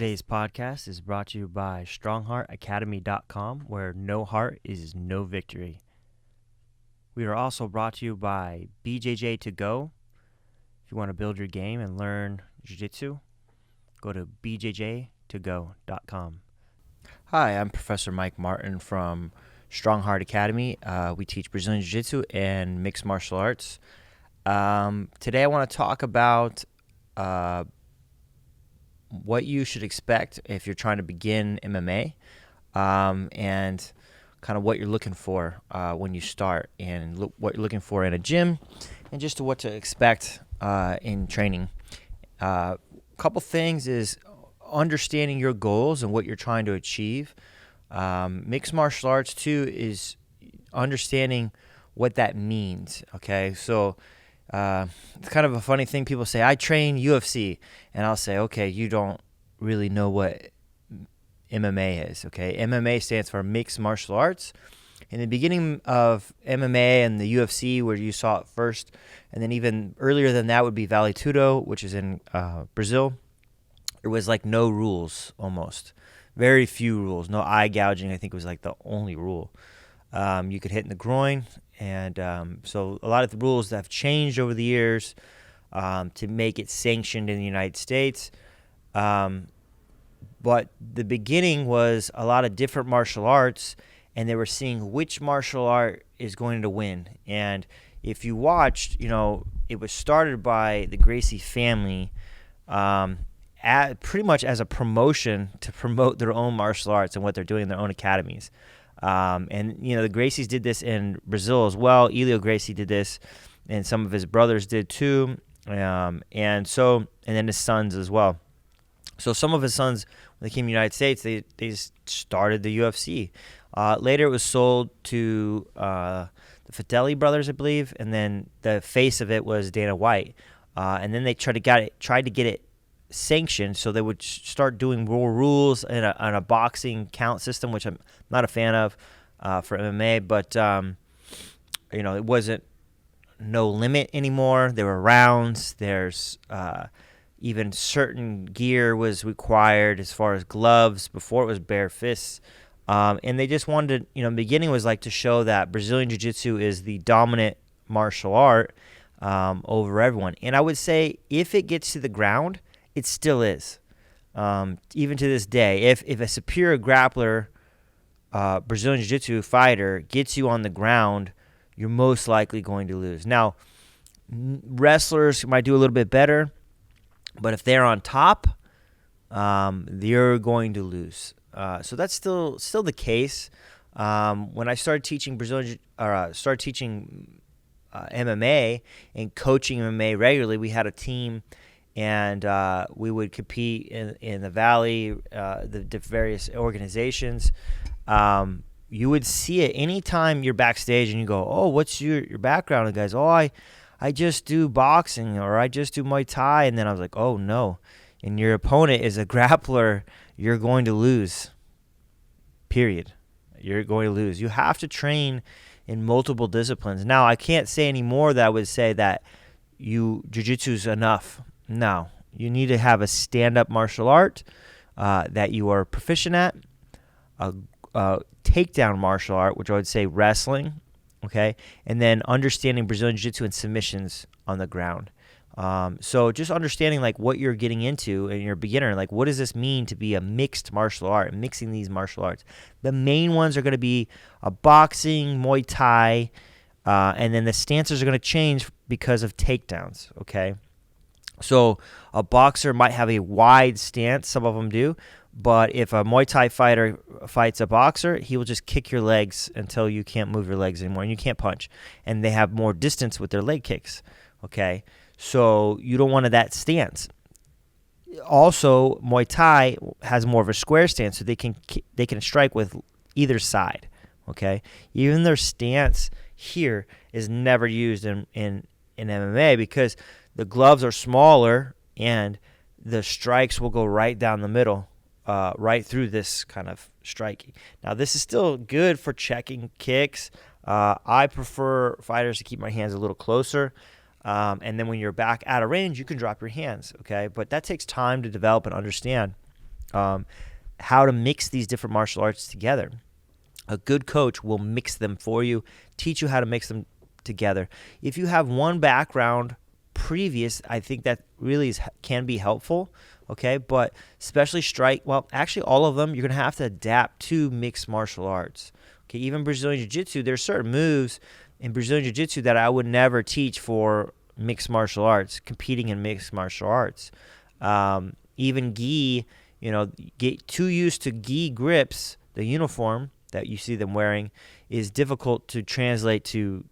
Today's podcast is brought to you by StrongHeartAcademy.com, where no heart is no victory. We are also brought to you by BJJ to go. If you want to build your game and learn Jiu-Jitsu, go to bjjtogo.com. Hi, I'm Professor Mike Martin from Strong Heart Academy. We teach Brazilian Jiu-Jitsu and mixed martial arts. Today I want to talk about what you should expect if you're trying to begin MMA, and kind of what you're looking for when you start, and what you're looking for in a gym, and just what to expect in training. A couple things is understanding your goals and what you're trying to achieve. Mixed martial arts too is understanding what that means. Okay, so it's kind of a funny thing. People say, I train UFC. And I'll say, okay, you don't really know what MMA is. Okay, MMA stands for mixed martial arts. In the beginning of MMA and the UFC, where you saw it first, and then even earlier than that would be Vale Tudo, which is in Brazil. There was like no rules, almost. Very few rules. No eye gouging, I think, was like the only rule. You could hit in the groin. And so a lot of the rules that have changed over the years to make it sanctioned in the United States. But the beginning was a lot of different martial arts, and they were seeing which martial art is going to win. And if you watched, it was started by the Gracie family pretty much as a promotion to promote their own martial arts and what they're doing in their own academies. And the Gracies did this in Brazil as well. Elio Gracie did this, and some of his brothers did too. And then his sons as well. So some of his sons, when they came to the United States, they started the UFC. Later, it was sold to the Fatelli brothers, I believe, and then the face of it was Dana White. And then they tried to get it sanctioned, so they would start doing more rules and a boxing count system, which I'm not a fan of for MMA. But it wasn't no limit anymore. There were rounds. There's even certain gear was required as far as gloves. Before it was bare fists. And they just wanted to, the beginning was like to show that Brazilian Jiu-Jitsu is the dominant martial art over everyone. And I would say if it gets to the ground, it still is. Even to this day, if a superior grappler, Brazilian Jiu-Jitsu fighter gets you on the ground, you're most likely going to lose. Now, wrestlers might do a little bit better, but if they're on top, you're going to lose. So that's still the case. When I started teaching MMA and coaching MMA regularly, we had a team, and we would compete in the Valley, the various organizations. You would see it anytime you're backstage and you go, oh, what's your background? And the guys, oh, I just do boxing, or I just do Muay Thai. And then I was like, oh, no. And your opponent is a grappler, you're going to lose. Period. You're going to lose. You have to train in multiple disciplines. Now, I can't say anymore that I would say that Jiu-Jitsu is enough. No. You need to have a stand-up martial art that you are proficient at, a takedown martial art, which I would say wrestling, okay, and then understanding Brazilian Jiu-Jitsu and submissions on the ground. So just understanding like what you're getting into, and you're a beginner, like what does this mean to be a mixed martial art, mixing these martial arts. The main ones are going to be a boxing, Muay Thai, and then the stances are going to change because of takedowns, okay? So a boxer might have a wide stance, some of them do, but if a Muay Thai fighter fights a boxer, he will just kick your legs until you can't move your legs anymore, and you can't punch. And they have more distance with their leg kicks, okay? So you don't want that stance. Also, Muay Thai has more of a square stance, so they can strike with either side, okay? Even their stance here is never used in MMA because the gloves are smaller and the strikes will go right down the middle, right through this kind of striking. Now, this is still good for checking kicks. I prefer fighters to keep my hands a little closer. And then when you're back out of range, you can drop your hands, okay? But that takes time to develop and understand. how to mix these different martial arts together. A good coach will mix them for you, teach you how to mix them together. If you have one background previous, I think that really can be helpful, okay? But especially actually all of them, you're going to have to adapt to mixed martial arts. Okay, even Brazilian Jiu-Jitsu, there's certain moves in Brazilian Jiu-Jitsu that I would never teach for mixed martial arts, competing in mixed martial arts. Even gi, get too used to gi grips, the uniform that you see them wearing, is difficult to translate to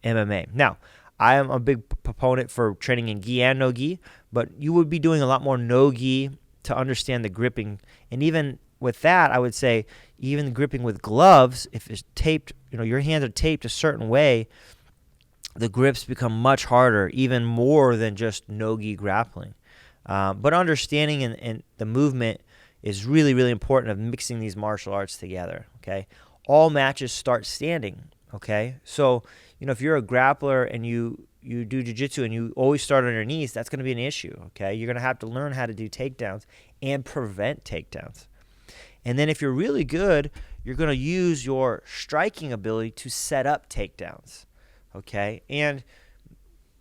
MMA. Now, I am a big proponent for training in gi and no gi, but you would be doing a lot more no gi to understand the gripping. And even with that, I would say even gripping with gloves, if it's taped, your hands are taped a certain way, the grips become much harder, even more than just no-gi grappling. But understanding and the movement is really, really important of mixing these martial arts together, okay? All matches start standing, okay? So, if you're a grappler and you do jiu-jitsu and you always start on your knees, that's going to be an issue, okay? You're going to have to learn how to do takedowns and prevent takedowns. And then if you're really good, you're going to use your striking ability to set up takedowns, okay? And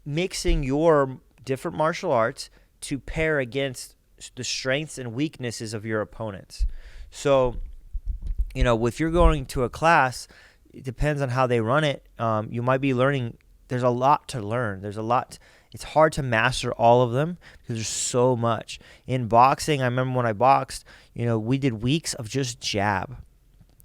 mixing your different martial arts to pair against the strengths and weaknesses of your opponents. So, if you're going to a class, it depends on how they run it. You might be learning. There's a lot to learn. It's hard to master all of them because there's so much. In boxing, I remember when I boxed, we did weeks of just jab.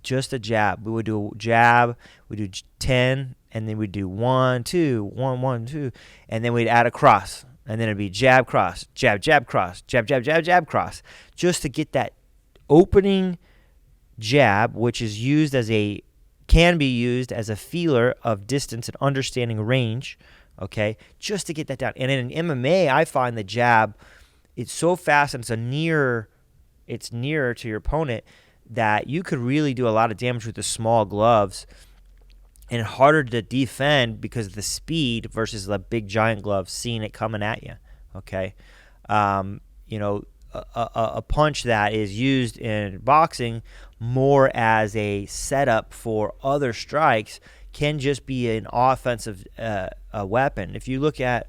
Just a jab. We would do a jab, we'd do 10, and then we'd do 1, 2, 1, 1, 2, and then we'd add a cross. And then it'd be jab, cross, jab, jab, cross, jab, jab, jab, jab, cross. Just to get that opening jab, which is can be used as a feeler of distance and understanding range, okay, just to get that down. And in MMA, I find the jab, it's so fast and it's nearer to your opponent that you could really do a lot of damage with the small gloves and harder to defend because of the speed versus the big giant gloves seeing it coming at you, okay? A punch that is used in boxing more as a setup for other strikes can just be an offensive weapon. If you look at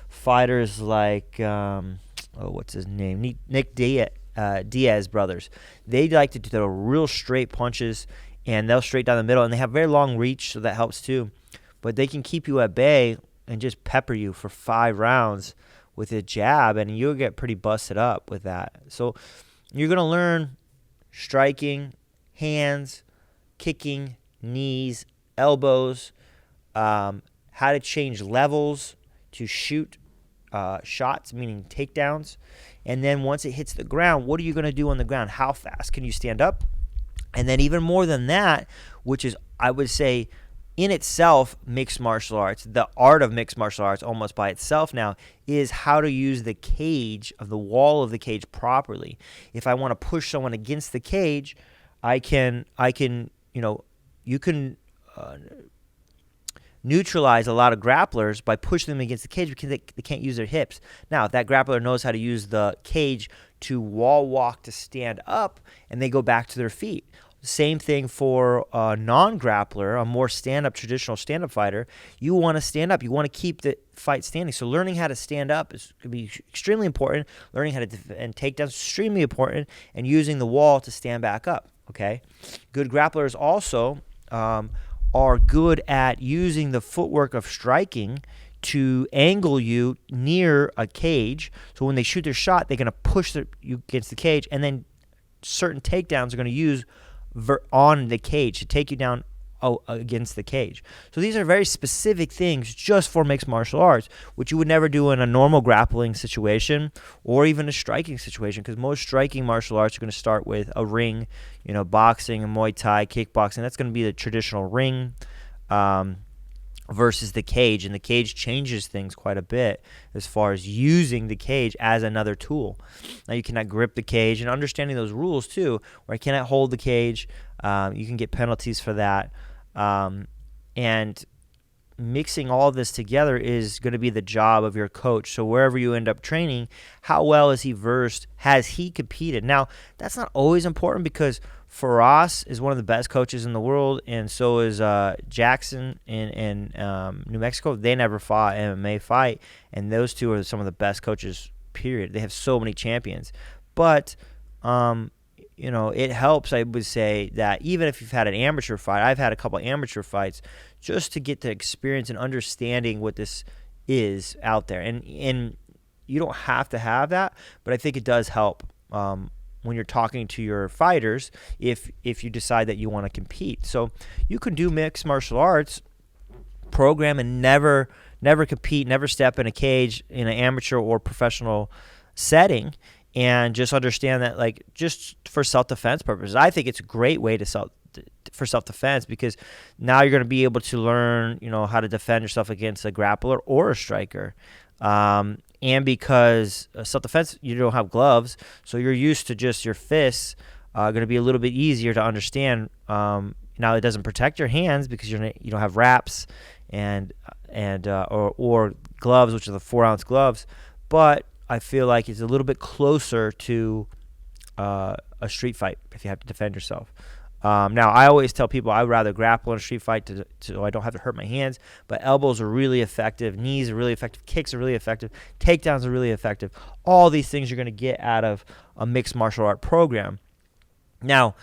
fighters like, what's his name? Nick Diaz brothers, they like to throw real straight punches, and they'll straight down the middle, and they have very long reach, so that helps too. But they can keep you at bay and just pepper you for 5 rounds with a jab, and you'll get pretty busted up with that. So you're going to learn striking, hands, kicking, knees, elbows, how to change levels to shoot shots, meaning takedowns. And then once it hits the ground, what are you going to do on the ground? How fast can you stand up? And then even more than that, which is, I would say, in itself, mixed martial arts, the art of mixed martial arts almost by itself now, is how to use the cage, of the wall of the cage properly. If I want to push someone against the cage, you can neutralize a lot of grapplers by pushing them against the cage because they can't use their hips. Now, if that grappler knows how to use the cage to wall walk to stand up, and they go back to their feet. Same thing for a non-grappler, a more traditional stand-up fighter. You want to stand up. You want to keep the fight standing. So learning how to stand up could be extremely important. Learning how to and takedowns is extremely important, and using the wall to stand back up. Okay, good grapplers also are good at using the footwork of striking to angle you near a cage. So when they shoot their shot, they're going to push you against the cage, and then certain takedowns are going to use on the cage to take you down against the cage. So these are very specific things just for mixed martial arts, which you would never do in a normal grappling situation or even a striking situation, because most striking martial arts are going to start with a ring, boxing and Muay Thai, kickboxing. That's going to be the traditional ring versus the cage, and the cage changes things quite a bit as far as using the cage as another tool. Now, you cannot grip the cage, and understanding those rules too, where I cannot hold the cage. You can get penalties for that. And mixing all this together is going to be the job of your coach. So wherever you end up training, how well is he versed? Has he competed? Now, that's not always important because Faraz is one of the best coaches in the world, and so is Jackson in New Mexico. They never fought an MMA fight, and those two are some of the best coaches, period. They have so many champions. But it helps, I would say, that even if you've had an amateur fight, I've had a couple amateur fights, just to get the experience and understanding what this is out there. And you don't have to have that, but I think it does help when you're talking to your fighters if you decide that you want to compete. So you can do mixed martial arts program and never compete, never step in a cage in an amateur or professional setting, and just understand that, like, just for self-defense purposes. I think it's a great way for self-defense, because now you're going to be able to learn, how to defend yourself against a grappler or a striker. And because self-defense, you don't have gloves, so you're used to just your fists, going to be a little bit easier to understand. Now it doesn't protect your hands because you don't have wraps and or gloves, which are the 4-ounce gloves, but I feel like it's a little bit closer to a street fight if you have to defend yourself. Now, I always tell people I'd rather grapple in a street fight so I don't have to hurt my hands, but elbows are really effective, knees are really effective, kicks are really effective, takedowns are really effective. All these things you're going to get out of a mixed martial art program. Now,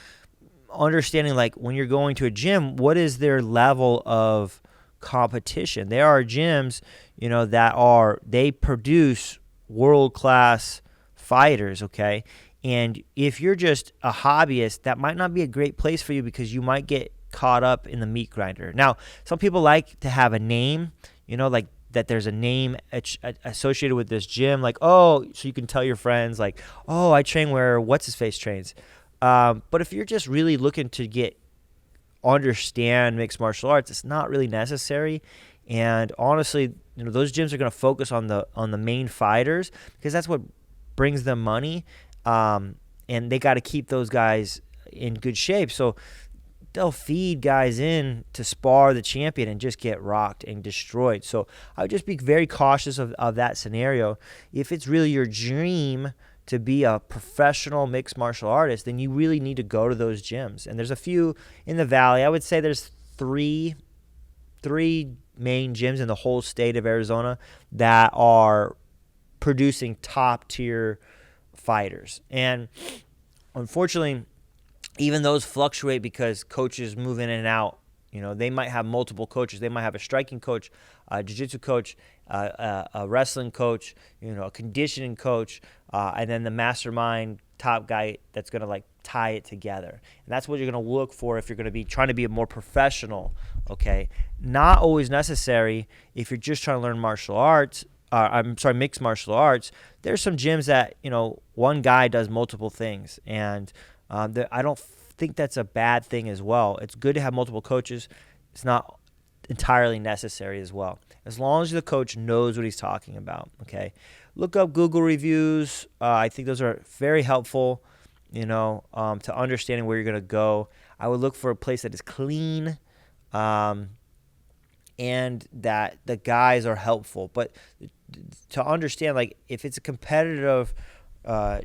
understanding, like, when you're going to a gym, what is their level of competition? There are gyms, they produce world-class fighters, okay? And if you're just a hobbyist, that might not be a great place for you because you might get caught up in the meat grinder. Now, some people like to have a name, like that there's a name associated with this gym, like, so you can tell your friends, like, I train where what's-his-face trains. But if you're just really looking to understand mixed martial arts, it's not really necessary. And honestly, those gyms are going to focus on the main fighters because that's what brings them money. And they got to keep those guys in good shape. So they'll feed guys in to spar the champion and just get rocked and destroyed. So I would just be very cautious of that scenario. If it's really your dream to be a professional mixed martial artist, then you really need to go to those gyms. And there's a few in the Valley. I would say there's three main gyms in the whole state of Arizona that are producing top-tier fighters. And unfortunately, even those fluctuate because coaches move in and out. They might have multiple coaches. They might have a striking coach, a jiu-jitsu coach, a wrestling coach, a conditioning coach, and then the mastermind top guy that's going to tie it together. And that's what you're going to look for if you're going to be trying to be a more professional, okay? Not always necessary if you're just trying to learn mixed martial arts. There's some gyms that, one guy does multiple things, and I don't think that's a bad thing as well. It's good to have multiple coaches. It's not entirely necessary as well, as long as the coach knows what he's talking about, okay? Look up Google reviews. I think those are very helpful, to understanding where you're going to go. I would look for a place that is clean, and that the guys are helpful. But to understand, if it's a competitive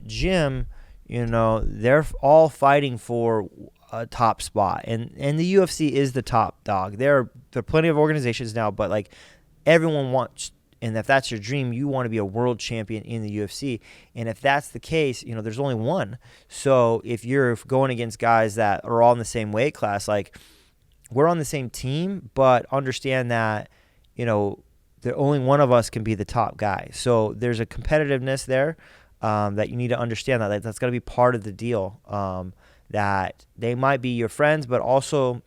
gym, they're all fighting for a top spot. And the UFC is the top dog. There are plenty of organizations now, but everyone wants, and if that's your dream, you want to be a world champion in the UFC. And if that's the case, there's only one. So if you're going against guys that are all in the same weight class, we're on the same team, but understand that, the only one of us can be the top guy. So there's a competitiveness there that you need to understand that's got to be part of the deal, that they might be your friends, but also,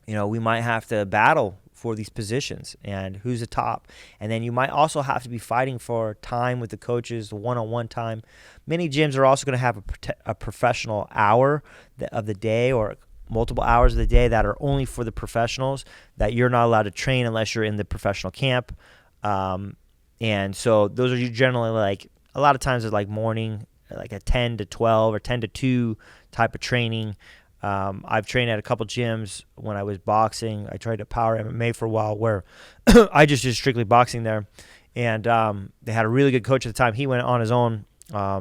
we might have to battle for these positions and who's the top. And then you might also have to be fighting for time with the coaches, the one-on-one time. Many gyms are also going to have a professional hour of the day or multiple hours of the day that are only for the professionals, that you're not allowed to train unless you're in the professional camp. And so those are generally a lot of times it's morning, a 10 to 12 or 10 to 2 type of training. I've trained at a couple gyms when I was boxing. I tried to power MMA for a while where I just did strictly boxing there. And they had a really good coach at the time. He went on his own.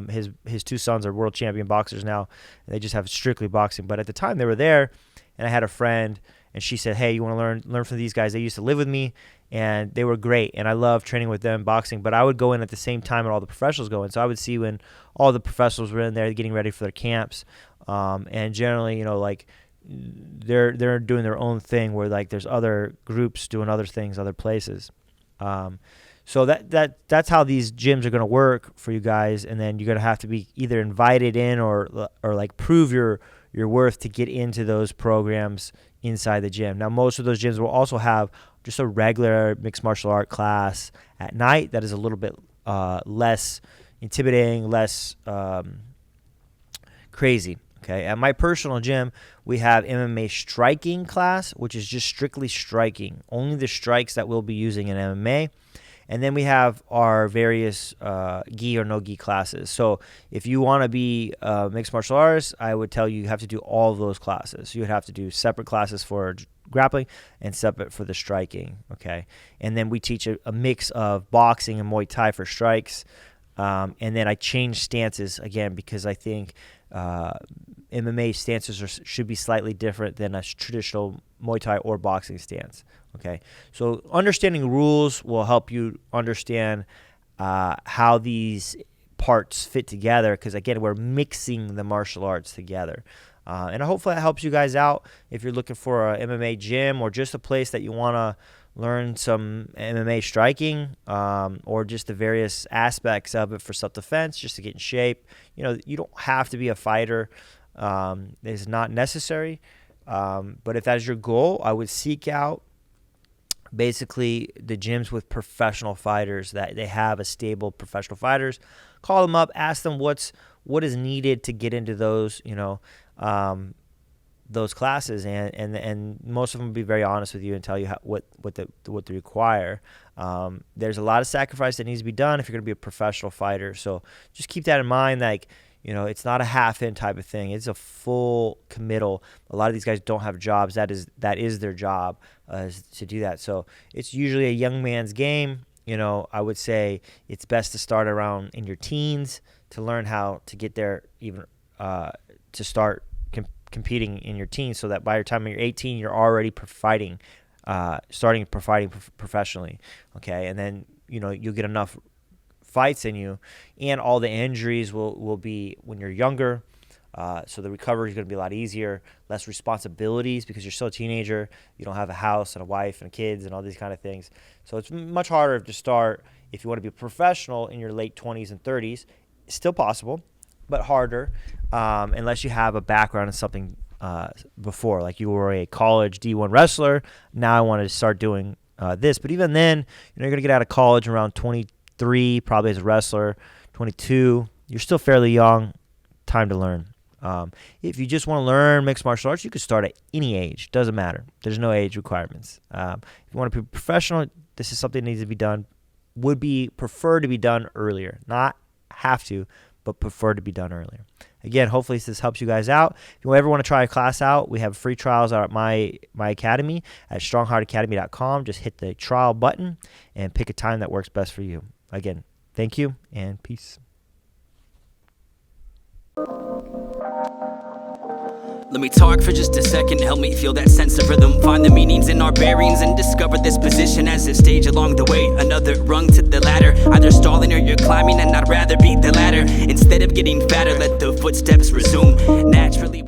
His two sons are world champion boxers now, and they just have strictly boxing. But at the time they were there, and I had a friend, and she said, hey, you want to learn from these guys? They used to live with me, and they were great, and I loved training with them boxing. But I would go in at the same time that all the professionals go in. So I would see when all the professionals were in there getting ready for their camps. And generally, like they're doing their own thing where like there's other groups doing other things, other places. So that's how these gyms are going to work for you guys, and then you're going to have to be either invited in or like prove your worth to get into those programs inside the gym. Now, most of those gyms will also have just a regular mixed martial art class at night that is a little bit less intimidating, less crazy. Okay, at my personal gym, we have MMA striking class, which is just strictly striking, only the strikes that we'll be using in MMA. And then we have our various gi or no gi classes. So if you want to be mixed martial artist, I would tell you have to do all of those classes. You would have to do separate classes for grappling and separate for the striking. Okay, and then we teach a mix of boxing and Muay Thai for strikes. And then I change stances again because I think MMA stances should be slightly different than a traditional Muay Thai or boxing stance. Okay, so understanding rules will help you understand how these parts fit together because, again, we're mixing the martial arts together. And hopefully that helps you guys out if you're looking for a MMA gym or just a place that you want to learn some MMA striking or just the various aspects of it for self-defense, just to get in shape. You don't have to be a fighter. It's not necessary. But if that is your goal, I would seek out basically the gyms with professional fighters, that they have a stable professional fighters. Call them up, ask them what is needed to get into those, those classes, and most of them will be very honest with you and tell you what they require. There's a lot of sacrifice that needs to be done if you're going to be a professional fighter. So just keep that in mind. Like, it's not a half-in type of thing. It's a full committal. A lot of these guys don't have jobs. That is their job to do that. So it's usually a young man's game. I would say it's best to start around in your teens to learn how to get there, even to start competing in your teens, so that by the time you're 18, you're already starting fighting professionally. Okay, and then you'll get enough fights in you, and all the injuries will be when you're younger. So the recovery is going to be a lot easier, less responsibilities because you're still a teenager. You don't have a house and a wife and kids and all these kind of things. So it's much harder to start if you want to be a professional in your late 20s and 30s. It's still possible, but harder unless you have a background in something before, like you were a college D1 wrestler. Now I want to start doing this. But even then, you're going to get out of college around 23, probably as a wrestler, 22. You're still fairly young. Time to learn. If you just want to learn mixed martial arts, you could start at any age. Doesn't matter. There's no age requirements. If you want to be professional, this is something that needs to be done. Would be preferred to be done earlier. Not have to, but prefer to be done earlier. Again, hopefully this helps you guys out. If you ever want to try a class out, we have free trials out at my academy at strongheartacademy.com. Just hit the trial button and pick a time that works best for you. Again, thank you and peace. Let me talk for just a second, help me feel that sense of rhythm. Find the meanings in our bearings and discover this position as a stage along the way. Another rung to the ladder, either stalling or you're climbing, and I'd rather be the latter. Instead of getting fatter, let the footsteps resume naturally.